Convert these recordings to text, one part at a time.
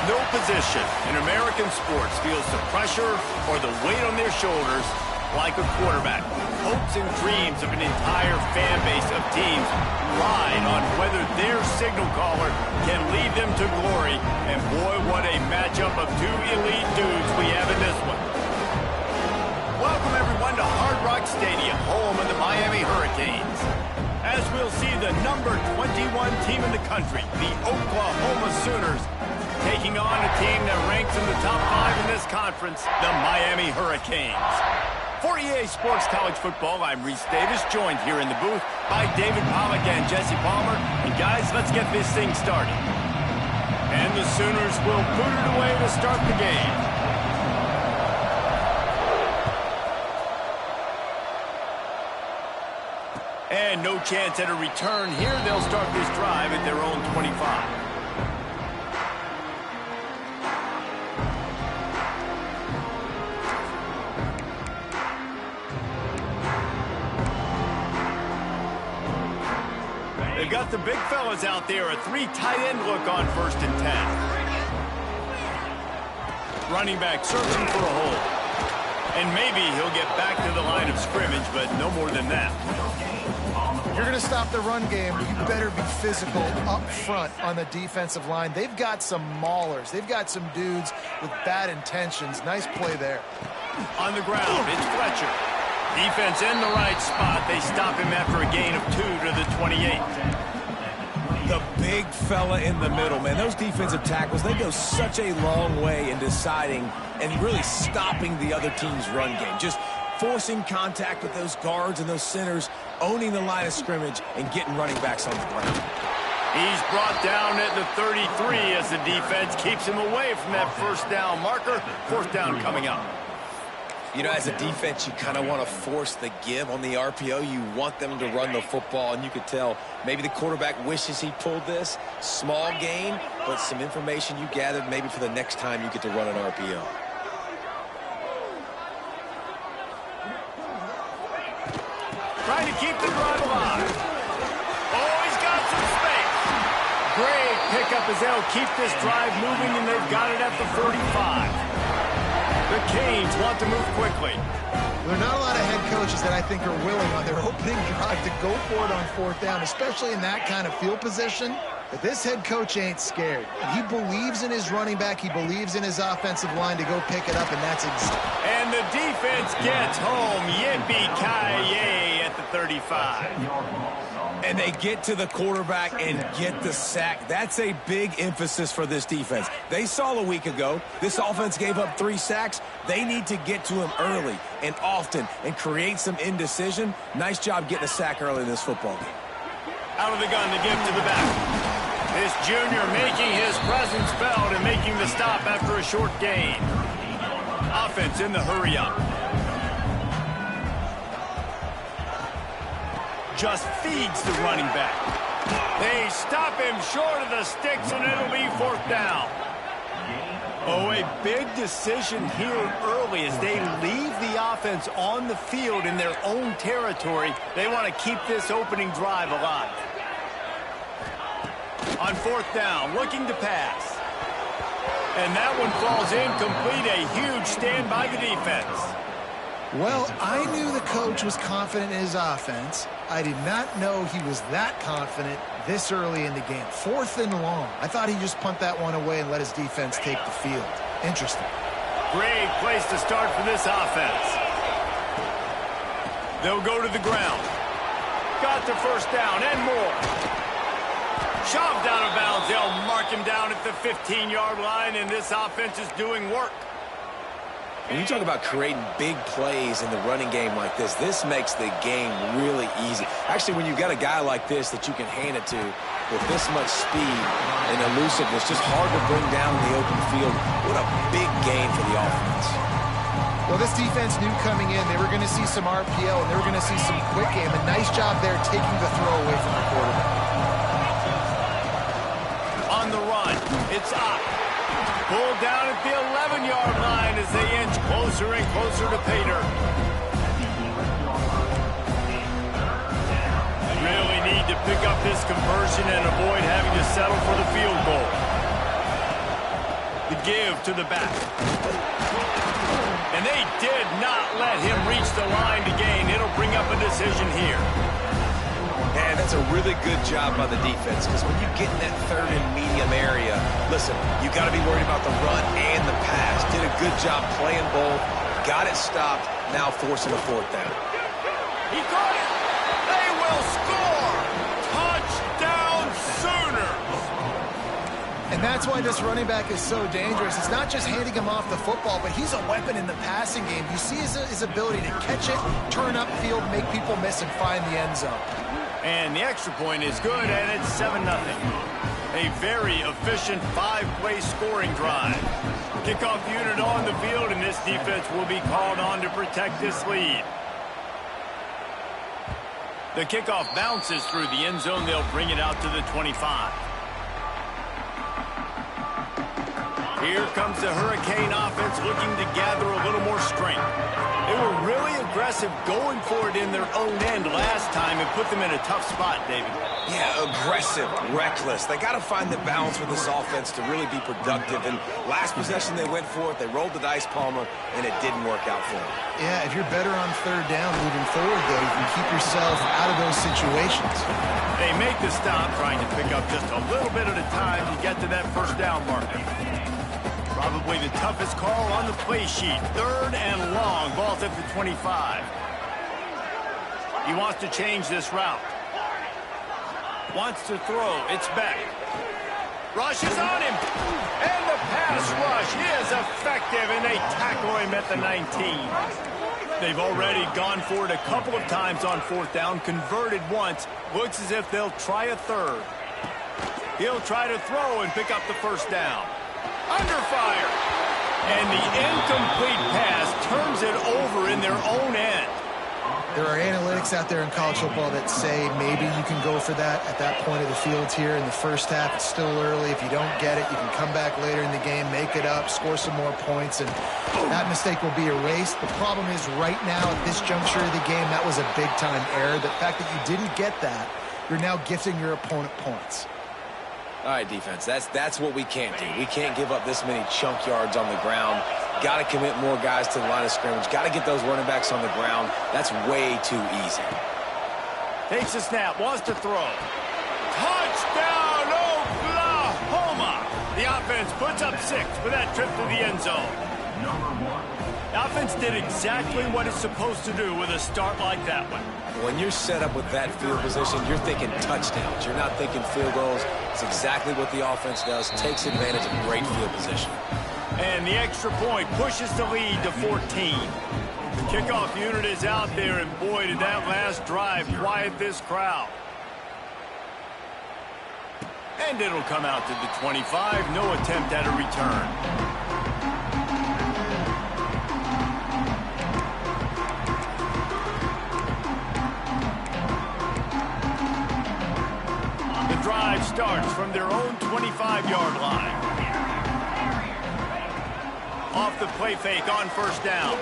No position in American sports feels the pressure or the weight on their shoulders like a quarterback. Hopes and dreams of an entire fan base of teams ride on whether their signal caller can lead them to glory. And boy, what a matchup of two elite dudes we have in this one. Welcome everyone to Hard Rock Stadium, home of the Miami Hurricanes. As we'll see the number 21 team in the country, the Oklahoma Sooners, taking on a team that ranks in the top 5 in this conference, the Miami Hurricanes. For EA Sports College Football, I'm Reese Davis, joined here in the booth by David Pollack and Jesse Palmer. And guys, let's get this thing started. And the Sooners will boot it away to start the game. And no chance at a return here. They'll start this drive at their own 25. They've got the big fellas out there, a 3 tight end look on 1st and 10. Running back searching for a hole. And maybe he'll get back to the line of scrimmage, but no more than that. If you're going to stop the run game, you better be physical up front on the defensive line. They've got some maulers. They've got some dudes with bad intentions. Nice play there. On the ground, it's Fletcher. Defense in the right spot. They stop him after a gain of 2 to the 28. The big fella in the middle, man. Those defensive tackles, they go such a long way in deciding and really stopping the other team's run game. Just forcing contact with those guards and those centers, owning the line of scrimmage, and getting running backs on the ground. He's brought down at the 33 as the defense keeps him away from that 1st down marker. 4th down coming up. You know, as a defense, you kind of want to force the give on the RPO. You want them to run the football, and you could tell maybe the quarterback wishes he pulled this. Small gain, but some information you gathered maybe for the next time you get to run an RPO. Trying to keep the drive alive. Oh, he's got some space. Great pickup as they'll keep this drive moving, and they've got it at the 45. The Canes want to move quickly. There are not a lot of head coaches that I think are willing on their opening drive to go for it on 4th down, especially in that kind of field position. But this head coach ain't scared. He believes in his running back. He believes in his offensive line to go pick it up, and that's exactly. And the defense gets home. Yippee-ki-yay at the 35. And they get to the quarterback and get the sack. That's a big emphasis for this defense. They saw a week ago, this offense gave up 3 sacks. They need to get to him early and often and create some indecision. Nice job getting a sack early in this football game. Out of the gun to give to the back. This junior making his presence felt and making the stop after a short gain. Offense in the hurry-up. Just feeds the running back. They stop him short of the sticks, and it'll be 4th down. Oh, a big decision here early as they leave the offense on the field in their own territory. They want to keep this opening drive alive. On 4th down, looking to pass. And that one falls incomplete. A huge stand by the defense. Well, I knew the coach was confident in his offense. I did not know he was that confident this early in the game. 4th and long. I thought he'd just punt that one away and let his defense take the field. Interesting. Great place to start for this offense. They'll go to the ground. Got the 1st down and more. Shoved out of bounds. They'll mark him down at the 15-yard line, and this offense is doing work. When you talk about creating big plays in the running game like this makes the game really easy. Actually, when you've got a guy like this that you can hand it to with this much speed and elusiveness, just hard to bring down in the open field. What a big gain for the offense. Well, this defense knew coming in they were going to see some RPO and they were going to see some quick game. A nice job there taking the throw away from the quarterback. On the run, it's up. Pulled down at the 11-yard line as they inch closer and closer to pay dirt. Really need to pick up this conversion and avoid having to settle for the field goal. The give to the back. And they did not let him reach the line to gain. It'll bring up a decision here. And that's a really good job by the defense, because when you get in that third and medium area, listen, you got to be worried about the run and the pass. Did a good job playing both, got it stopped, now forcing a fourth down. He caught it. They will score. Touchdown Sooners. And that's why this running back is so dangerous. It's not just handing him off the football, but he's a weapon in the passing game. You see his ability to catch it, turn upfield, make people miss, and find the end zone. And the extra point is good, and it's 7-0. A very efficient 5-play scoring drive. Kickoff unit on the field, and this defense will be called on to protect this lead. The kickoff bounces through the end zone. They'll bring it out to the 25. Here comes the Hurricane offense looking to gather a little more strength. They were really aggressive going for it in their own end last time and put them in a tough spot, David. Yeah, aggressive, reckless. They got to find the balance with this offense to really be productive. And last possession they went for it, they rolled the dice, Palmer, and it didn't work out for them. Yeah, if you're better on third down moving forward, though, you can keep yourself out of those situations. They make the stop, trying to pick up just a little bit at a time to get to that first down marker. Probably the toughest call on the play sheet. Third and long. Ball's at the 25. He wants to change this route. Wants to throw. It's back. Rush is on him. And the pass rush is effective, and they tackle him at the 19. They've already gone for it a couple of times on fourth down, converted once. Looks as if they'll try a third. He'll try to throw and pick up the first down. Under fire. And the incomplete pass turns it over in their own end. There are analytics out there in college football that say maybe you can go for that at that point of the field here in the first half. It's still early. If you don't get it, you can come back later in the game, make it up, score some more points, and that mistake will be erased. The problem is right now at this juncture of the game, that was a big-time error. The fact that you didn't get that, you're now gifting your opponent points. All right, defense, that's what we can't do. We can't give up this many chunk yards on the ground. Got to commit more guys to the line of scrimmage. Got to get those running backs on the ground. That's way too easy. Takes a snap, wants to throw. Touchdown, Oklahoma! The offense puts up 6 with that trip to the end zone. The offense did exactly what it's supposed to do with a start like that one. When you're set up with that field position, you're thinking touchdowns. You're not thinking field goals. It's exactly what the offense does. Takes advantage of great field position. And the extra point pushes the lead to 14. The kickoff unit is out there, and boy, did that last drive quiet this crowd. And it'll come out to the 25. No attempt at a return. Drive starts from their own 25-yard line. Off the play fake on first down.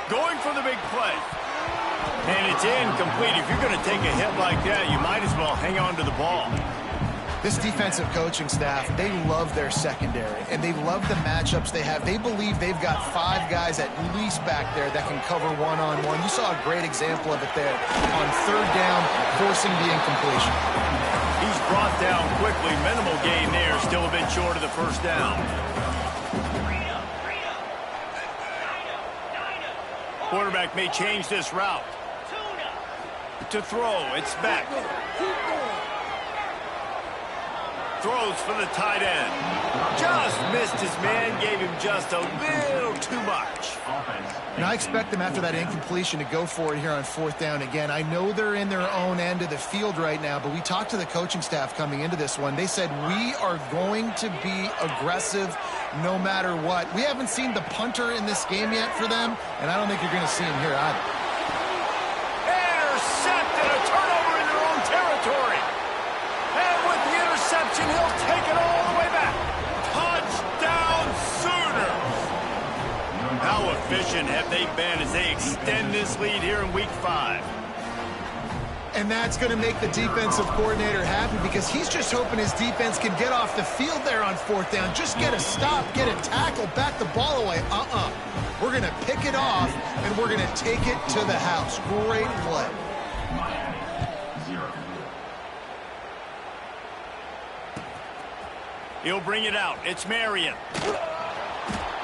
Going for the big play. And it's incomplete. If you're going to take a hit like that, you might as well hang on to the ball. This defensive coaching staff, they love their secondary, and they love the matchups they have. They believe they've got 5 guys at least back there that can cover one-on-one. You saw a great example of it there on third down, forcing the incompletion. He's brought down quickly. Minimal gain there. Still a bit short of the first down. Quarterback may change this route. To throw. It's back. Throws for the tight end. Just missed his man. Gave him just a little too much. And I expect them after that incompletion to go for it here on fourth down again. I know they're in their own end of the field right now, but we talked to the coaching staff coming into this one. They said, we are going to be aggressive no matter what. We haven't seen the punter in this game yet for them, and I don't think you're going to see him here either. Intercepted, a turnover in their own territory. And with the interception, he'll take it all the way back. Touchdown Sooners. How efficient have they been as they extend this lead here in Week 5? And that's going to make the defensive coordinator happy because he's just hoping his defense can get off the field there on 4th down. Just get a stop, get a tackle, back the ball away. We're going to pick it off, and we're going to take it to the house. Great play. He'll bring it out. It's Marion.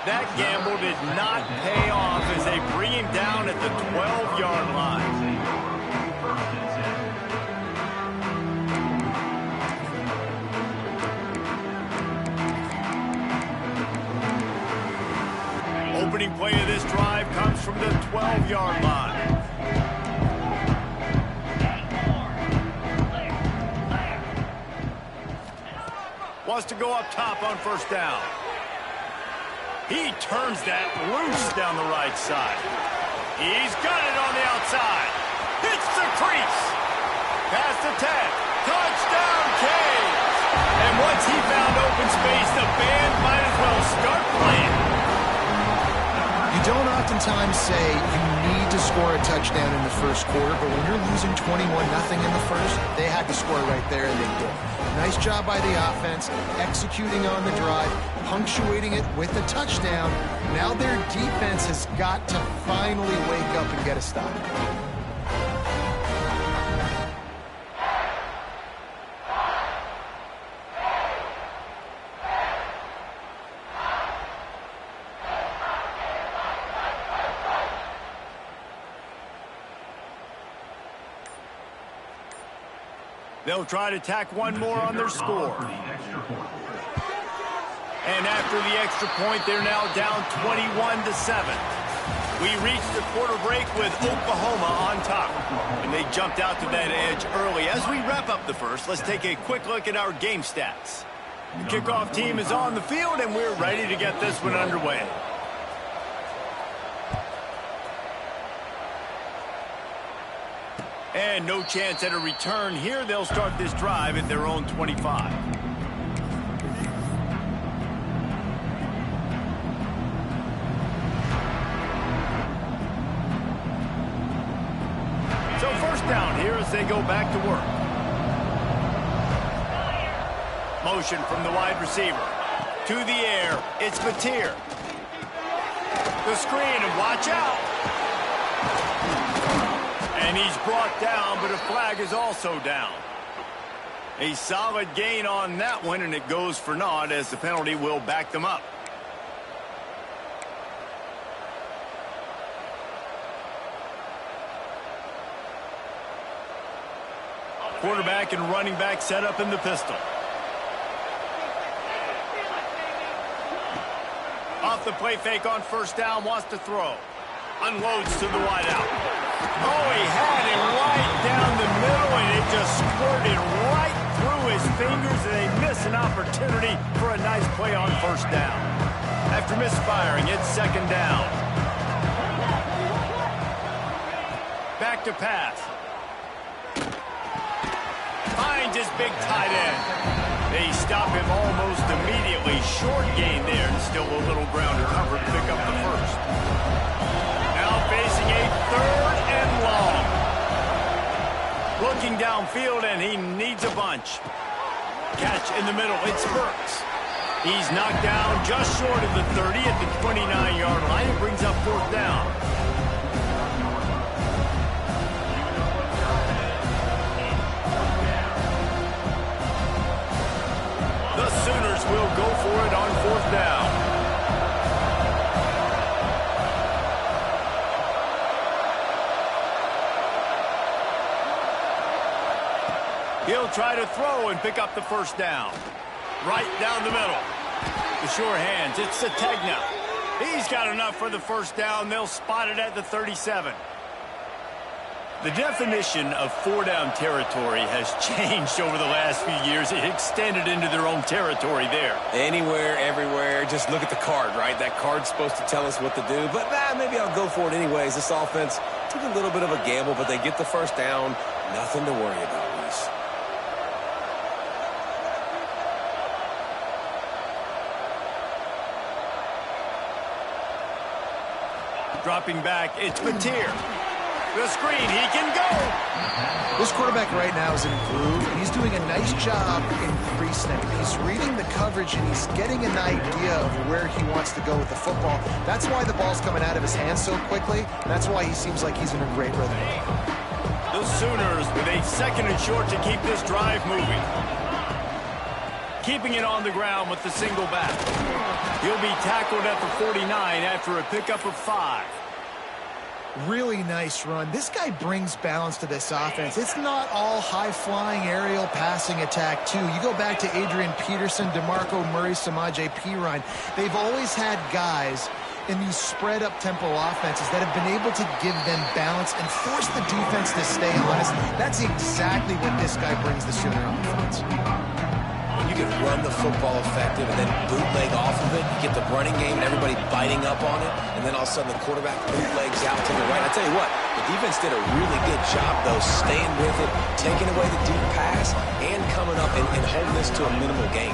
That gamble did not pay off as they bring him down at the 12-yard line. Opening play of this drive comes from the 12-yard line. Wants to go up top on 1st down. He turns that loose down the right side. He's got it on the outside. Hits the crease. Past the 10. Touchdown, Canes. And once he found open space, the band might as well start playing. You don't oftentimes say you need to score a touchdown in the first quarter, but when you're losing 21-0 in the first, they had to score right there, and they did. Nice job by the offense, executing on the drive, punctuating it with a touchdown. Now their defense has got to finally wake up and get a stop. They'll try to tack one more on their score. And after the extra point, they're now down 21-7. We reached the quarter break with Oklahoma on top. And they jumped out to that edge early. As we wrap up the first, let's take a quick look at our game stats. The kickoff team is on the field, and we're ready to get this one underway. And no chance at a return here. They'll start this drive at their own 25. So 1st down here as they go back to work. Motion from the wide receiver. To the air, it's Mateer. The screen, and watch out. And he's brought down, but a flag is also down. A solid gain on that one, and it goes for naught as the penalty will back them up. Quarterback and running back set up in the pistol. Off the play fake on 1st down, wants to throw. Unloads to the wideout. Oh, he had it right down the middle, and it just squirted right through his fingers, and they miss an opportunity for a nice play on 1st down. After misfiring, it's 2nd down. Back to pass. Finds his big tight end. They stop him almost immediately. Short gain there, and still a little ground to cover to pick up the first. Now facing a 3rd and long. Looking downfield, and he needs a bunch. Catch in the middle, it's Burks. He's knocked down just short of the 30 at the 29-yard line. It brings up 4th down. The Sooners will go for it on 4th down. He'll try to throw and pick up the 1st down. Right down the middle. The sure hands, it's Sategna. He's got enough for the 1st down. They'll spot it at the 37. The definition of 4-down territory has changed over the last few years. It extended into their own territory there. Anywhere, everywhere. Just look at the card, right? That card's supposed to tell us what to do. But maybe I'll go for it anyways. This offense took a little bit of a gamble, but they get the 1st down. Nothing to worry about, Reese. Dropping back, it's Mateer. The screen, he can go. This quarterback right now is in a groove, and he's doing a nice job in pre-snap. He's reading the coverage, and he's getting an idea of where he wants to go with the football. That's why the ball's coming out of his hands so quickly. That's why he seems like he's in a great rhythm. The Sooners with a 2nd and short to keep this drive moving. Keeping it on the ground with the single back. He'll be tackled at the 49 after a pickup of 5. Really nice run. This guy brings balance to this offense. It's not all high-flying aerial passing attack, too. You go back to Adrian Peterson, DeMarco Murray, Samaje Perine. They've always had guys in these spread-up tempo offenses that have been able to give them balance and force the defense to stay honest. That's exactly what this guy brings the Sooner offense. You can run the football effective and then bootleg off of it. You get the running game and everybody biting up on it, and then all of a sudden the quarterback bootlegs out to the right. I tell you what, the defense did a really good job, though, staying with it, taking away the deep pass, and coming up and holding this to a minimal gain.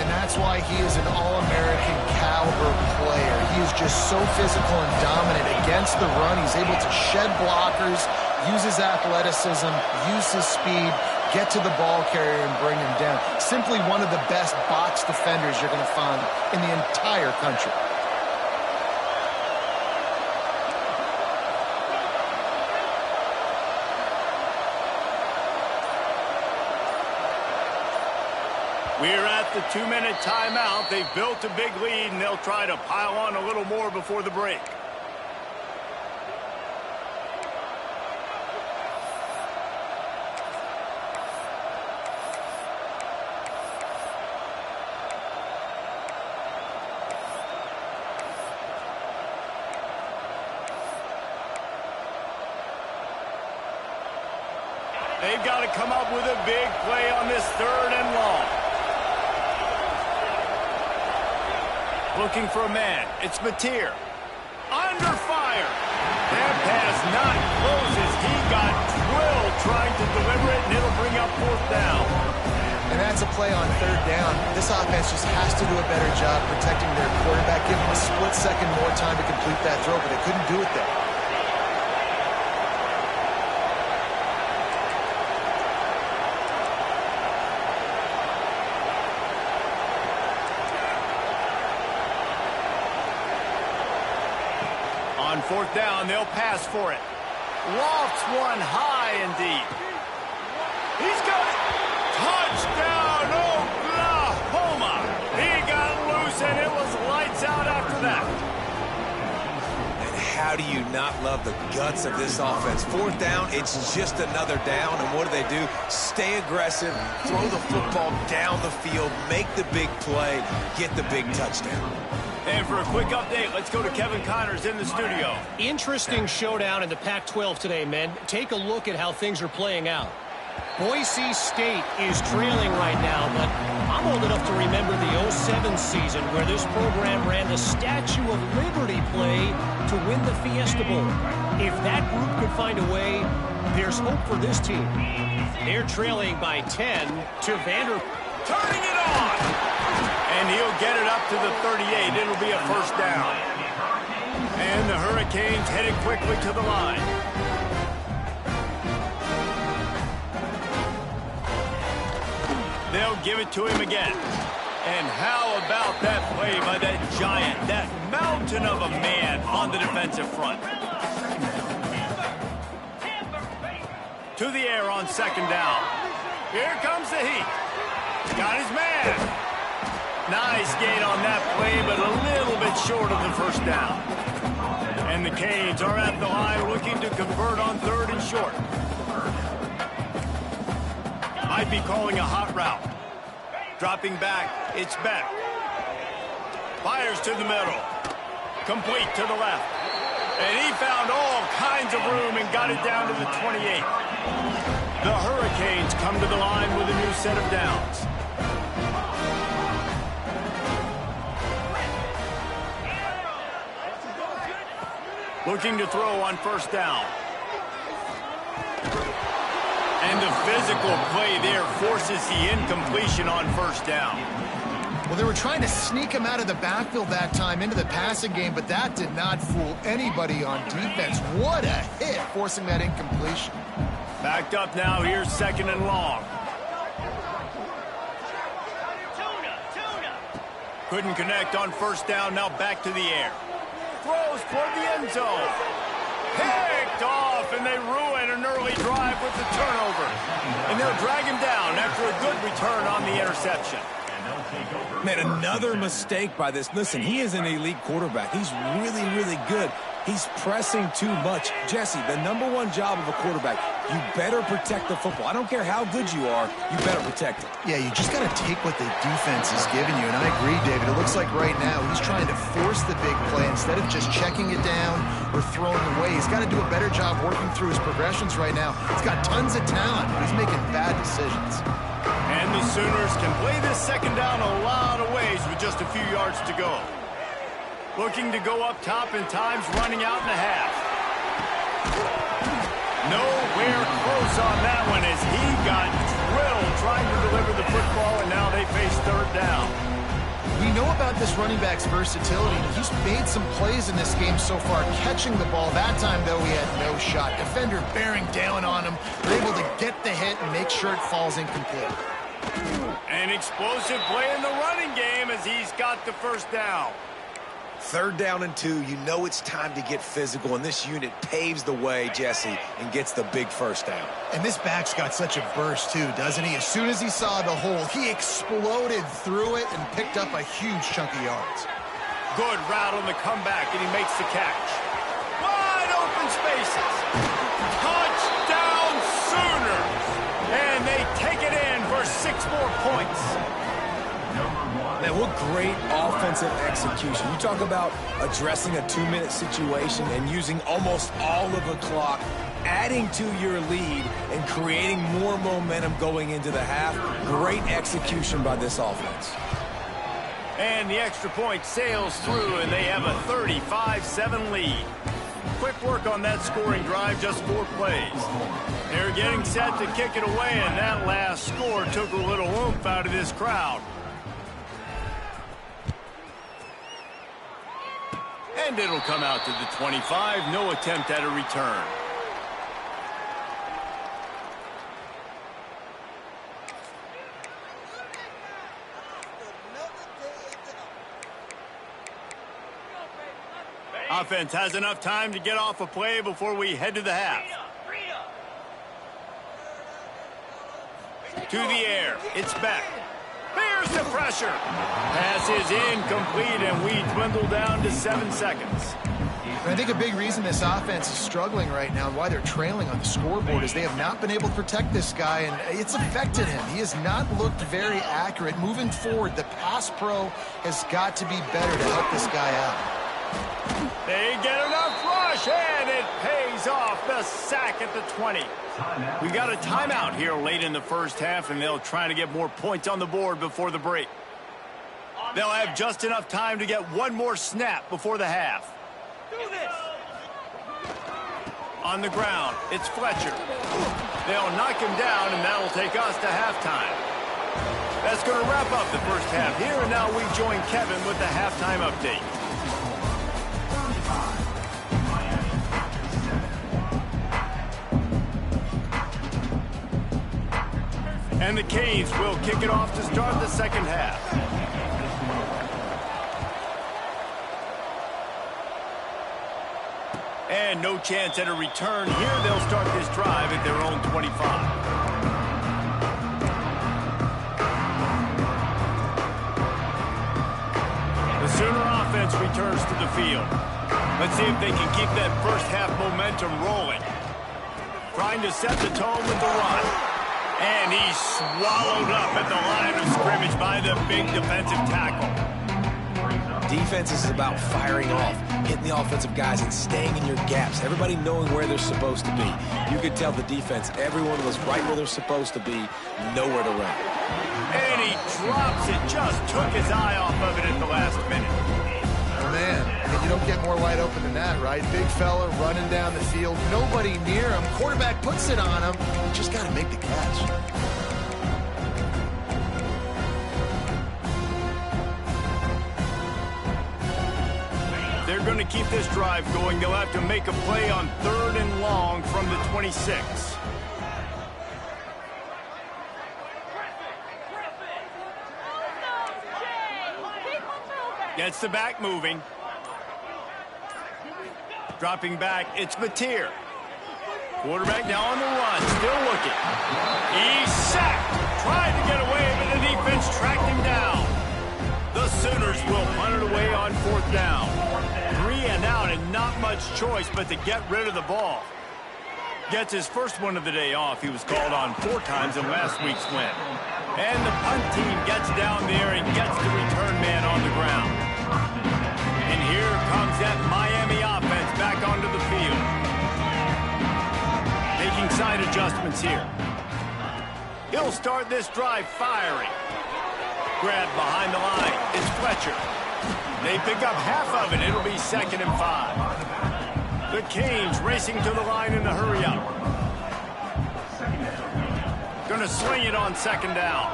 And that's why he is an All-American caliber player. He is just so physical and dominant against the run. He's able to shed blockers, use his athleticism, use his speed, get to the ball carrier and bring him down. Simply one of the best box defenders you're going to find in the entire country. We're at the 2-minute timeout. They've built a big lead, and they'll try to pile on a little more before the break. They've got to come up with a big play on this 3rd and long. Looking for a man. It's Mateer. Under fire. That pass not closes. He got drilled trying to deliver it, and it'll bring up 4th down. And that's a play on 3rd down. This offense just has to do a better job protecting their quarterback. Give him a split second more time to complete that throw, but they couldn't do it there. On 4th down, they'll pass for it. Lofts one high and deep. He's got it. Touchdown, Oklahoma. He got loose, and it was lights out after that. And how do you not love the guts of this offense? 4th down, it's just another down, and what do? Stay aggressive, throw the football down the field, make the big play, get the big touchdown. And for a quick update, let's go to Kevin Connors in the studio. Interesting showdown in the Pac-12 today, men. Take a look at how things are playing out. Boise State is trailing right now, but I'm old enough to remember the 07 season where this program ran the Statue of Liberty play to win the Fiesta Bowl. If that group could find a way, there's hope for this team. They're trailing by 10 to Vanderbilt. Turning it on! And he'll get it up to the 38. It'll be a 1st down. And the Hurricanes headed quickly to the line. They'll give it to him again. And how about that play by that giant, that mountain of a man on the defensive front? To the air on 2nd down. Here comes the heat. Got his man. Nice gain on that play, but a little bit short of the 1st down. And the Canes are at the line looking to convert on 3rd and short. Might be calling a hot route. Dropping back, it's Beck. Fires to the middle. Complete to the left. And he found all kinds of room and got it down to the 28. The Hurricanes come to the line with a new set of downs. Looking to throw on 1st down. And the physical play there forces the incompletion on 1st down. Well, they were trying to sneak him out of the backfield that time into the passing game, but that did not fool anybody on defense. What a hit, forcing that incompletion. Backed up now, here's 2nd and long. Couldn't connect on 1st down, now back to the air. Throws toward the end zone. Picked off, and they ruin an early drive with the turnover. And they'll drag him down after a good return on the interception. Man, another mistake by this. Listen, he is an elite quarterback. He's really, really good. He's pressing too much. Jesse, the #1 job of a quarterback, you better protect the football. I don't care how good you are, you better protect it. Yeah, you just got to take what the defense is giving you. And I agree, David. It looks like right now he's trying to force the big play instead of just checking it down or throwing away. He's got to do a better job working through his progressions right now. He's got tons of talent, but he's making bad decisions. And the Sooners can play this 2nd down a lot of ways with just a few yards to go. Looking to go up top, and time's running out in the half. Nowhere close on that one as he got drilled trying to deliver the football, and now they face 3rd down. We know about this running back's versatility. He's made some plays in this game so far, catching the ball. That time, though, he had no shot. Defender bearing down on him. They're able to get the hit and make sure it falls incomplete. An explosive play in the running game as he's got the 1st down. 3rd down and 2, you know it's time to get physical, and this unit paves the way, Jesse, and gets the big 1st down. And this back's got such a burst, too, doesn't he? As soon as he saw the hole, he exploded through it and picked up a huge chunk of yards. Good route on the comeback, and he makes the catch. Wide open spaces. Touchdown Sooners! And they take it in for 6 more points. Man, what great offensive execution. You talk about addressing a 2-minute situation and using almost all of the clock, adding to your lead and creating more momentum going into the half. Great execution by this offense. And the extra point sails through, and they have a 35-7 lead. Quick work on that scoring drive, just 4 plays. They're getting set to kick it away, and that last score took a little oomph out of this crowd. And it'll come out to the 25. No attempt at a return. Offense has enough time to get off a play before we head to the half. To the air. It's back. Here's the pressure. Pass is incomplete, and we dwindle down to 7 seconds. I think a big reason this offense is struggling right now and why they're trailing on the scoreboard is they have not been able to protect this guy, and it's affected him. He has not looked very accurate. Moving forward, the pass pro has got to be better to help this guy out. They get enough rush, and it pays off. The sack at the 20. We got a timeout here late in the 1st half, and they'll try to get more points on the board before the break. They'll have just enough time to get one more snap before the half. Do this. On the ground, it's Fletcher. They'll knock him down, and that'll take us to halftime. That's going to wrap up the 1st half here, and now we join Kevin with the halftime update. And the Canes will kick it off to start the 2nd half. And no chance at a return here. They'll start this drive at their own 25. The Sooner offense returns to the field. Let's see if they can keep that 1st half momentum rolling. Trying to set the tone with the run. And he's swallowed up at the line of scrimmage by the big defensive tackle. Defense is about firing off, hitting the offensive guys and staying in your gaps. Everybody knowing where they're supposed to be. You could tell the defense, everyone was right where they're supposed to be, nowhere to run. And he drops it, just took his eye off of it at the last minute. Oh, man, and you don't get more wide open than that, right? Big fella running down the field, nobody near him. Quarterback puts it on him. You just got to make the catch. they're going to keep this drive going, they'll have to make a play on 3rd and long from the 26. Gets the back moving. Dropping back, it's Mateer. Quarterback now on the run, still looking. He's sacked. Tried to get away, but the defense tracked him down. The Sooners will punt it away on 4th down. 3 and out and not much choice but to get rid of the ball. Gets his first one of the day off. He was called on 4 times in last week's win. And the punt team gets down there and gets the return man on the ground. And here comes that Miami offense back onto the field. Making side adjustments here. He'll start this drive firing. Grabbed behind the line. It's Fletcher. They pick up half of it. It'll be 2nd and 5. The Canes racing to the line in the hurry up. Gonna swing it on 2nd down.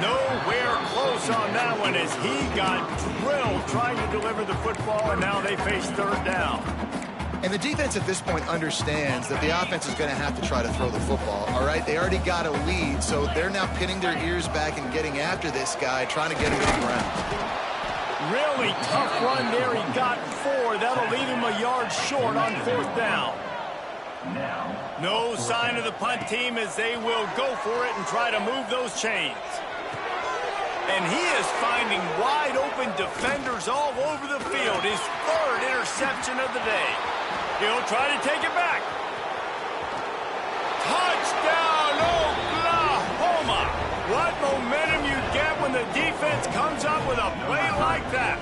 Nowhere close on that one as he got drilled trying to deliver the football, and now they face 3rd down. And the defense at this point understands that the offense is going to have to try to throw the football, all right? They already got a lead, so they're now pinning their ears back and getting after this guy, trying to get him to the ground. Really tough run there. He got 4. That'll leave him a yard short on 4th down. No sign of the punt team as they will go for it and try to move those chains. And he is finding wide open defenders all over the field. His 3rd interception of the day. He'll try to take it back. Touchdown, Oklahoma! What momentum you get when the defense comes up with a play like that.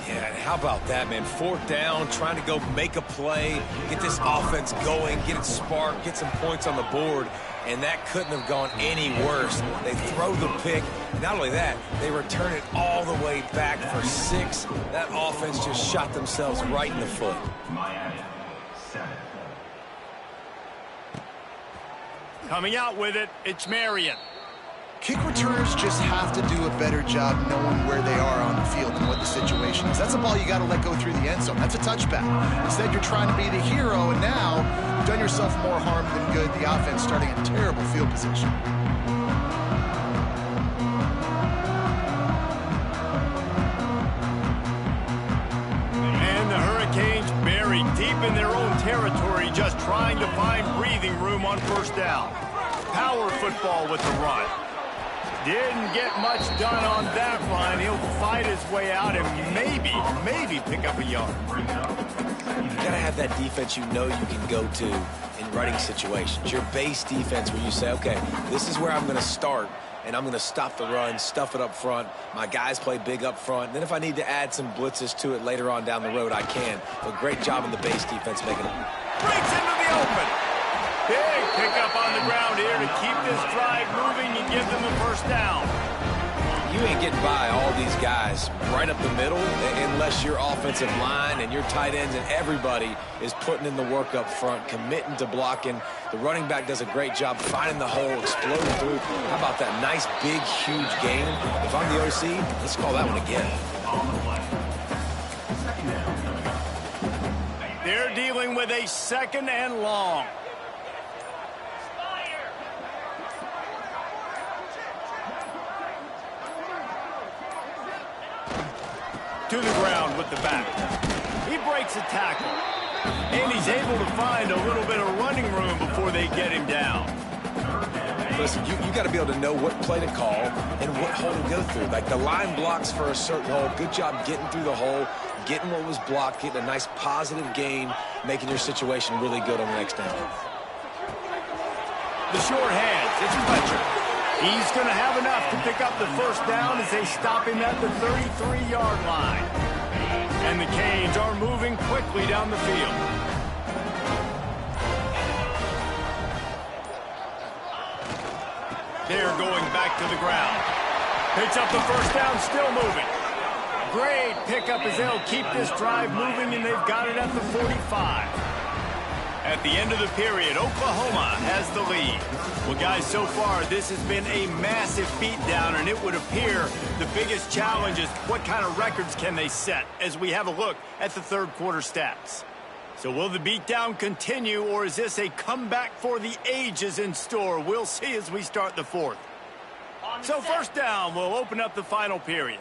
Yeah, and how about that, man? 4th down, trying to go make a play, get this offense going, get it sparked, get some points on the board, and that couldn't have gone any worse. They throw the pick. Not only that, they return it all the way back for 6. That offense just shot themselves right in the foot. Coming out with it, it's Marion. Kick returners just have to do a better job knowing where they are on the field and what the situation is. That's a ball you got to let go through the end zone. That's a touchback. Instead, you're trying to be the hero, and now you've done yourself more harm than good. The offense starting in terrible field position. And the Hurricanes buried deep in their own territory, just trying to find breathing room on 1st down. Power football with the run. Didn't get much done on that run. He'll fight his way out and maybe pick up a yard. You gotta have that defense you know you can go to in running situations. Your base defense where you say, okay, this is where I'm gonna start, and I'm going to stop the run, stuff it up front. My guys play big up front. Then if I need to add some blitzes to it later on down the road, I can. But great job in the base defense making it. Breaks into the open. Big pickup on the ground here to keep this drive moving and give them a 1st down. You ain't getting by all these guys right up the middle unless your offensive line and your tight ends and everybody is putting in the work up front, committing to blocking. The running back does a great job finding the hole, exploding through. How about that nice, big, huge game? If I'm the OC, let's call that one again. They're dealing with a 2nd and long. To the ground with the back. He breaks a tackle. And he's able to find a little bit of running room before they get him down. Listen, you got to be able to know what play to call and what hole to go through. Like the line blocks for a certain hole. Good job getting through the hole, getting what was blocked, getting a nice positive gain, making your situation really good on the next down. The short hands. It's Fletcher. He's going to have enough to pick up the 1st down as they stop him at the 33-yard line. And the Canes are moving quickly down the field. They're going back to the ground. Picks up the 1st down, still moving. Great pickup as they'll keep this drive moving, and they've got it at the 45. At the end of the period, Oklahoma has the lead. Well, guys, so far, this has been a massive beatdown, and it would appear the biggest challenge is what kind of records can they set as we have a look at the third quarter stats. So will the beatdown continue, or is this a comeback for the ages in store? We'll see as we start the fourth. So first down, we'll open up the final period.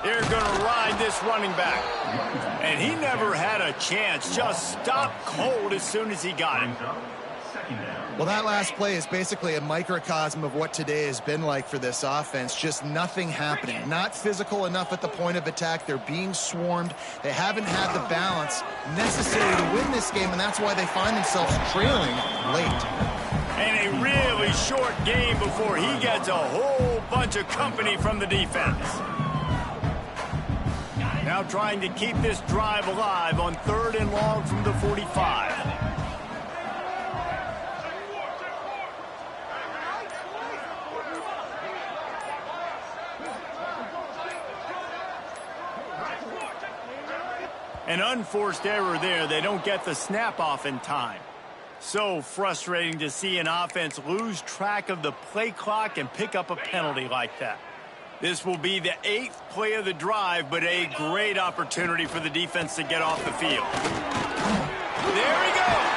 They're going to ride this running back. And he never had a chance. Just stopped cold as soon as he got it. Well, that last play is basically a microcosm of what today has been like for this offense. Just nothing happening. Not physical enough at the point of attack. They're being swarmed. They haven't had the balance necessary to win this game, and that's why they find themselves trailing late. And a really short game before he gets a whole bunch of company from the defense. Now trying to keep this drive alive on 3rd and long from the 45. An unforced error there. They don't get the snap off in time. So frustrating to see an offense lose track of the play clock and pick up a penalty like that. This will be the 8th play of the drive, but a great opportunity for the defense to get off the field. There he goes.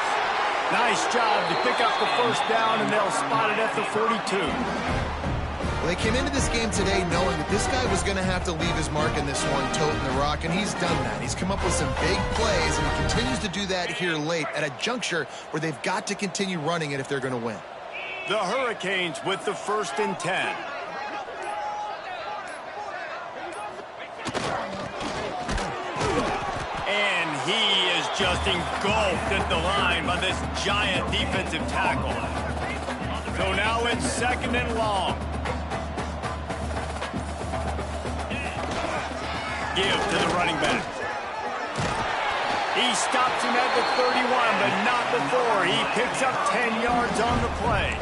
Nice job to pick up the first down, and they'll spot it at the 42. Well, they came into this game today knowing that this guy was going to have to leave his mark in this one, toting the rock, and he's done that. He's come up with some big plays, and he continues to do that here late at a juncture where they've got to continue running it if they're going to win. The Hurricanes with the 1st and 10. He is just engulfed at the line by this giant defensive tackle. So now it's 2nd and long. Give to the running back. He stops him at the 31, but not before. He picks up 10 yards on the play.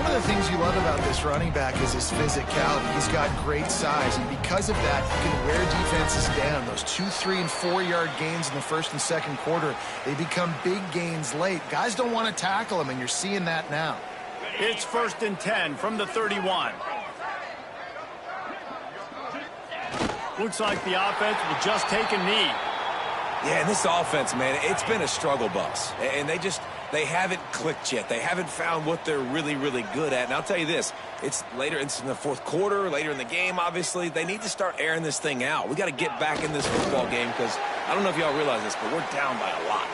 One of the things you love about this running back is his physicality. He's got great size, and because of that, he can wear defenses down. Those 2-, 3-, and 4-yard gains in the 1st and 2nd quarter, they become big gains late. Guys don't want to tackle him, and you're seeing that now. It's 1st and 10 from the 31. Looks like the offense will just take a knee. Yeah, and this offense, man, it's been a struggle bus. And they haven't clicked yet. They haven't found what they're really, really good at. And I'll tell you this, it's in the 4th quarter, later in the game, obviously. They need to start airing this thing out. We got to get back in this football game because I don't know if y'all realize this, but we're down by a lot.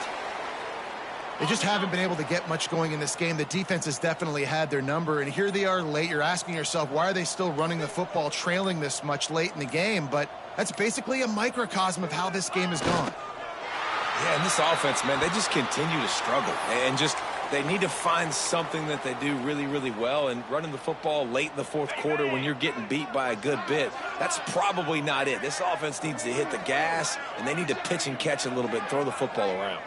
They just haven't been able to get much going in this game. The defense has definitely had their number, and here they are late. You're asking yourself, why are they still running the football, trailing this much late in the game? But that's basically a microcosm of how this game has gone. Yeah, and this offense, man, they just continue to struggle. And they need to find something that they do really, really well. And running the football late in the 4th quarter when you're getting beat by a good bit, that's probably not it. This offense needs to hit the gas, and they need to pitch and catch a little bit, throw the football around.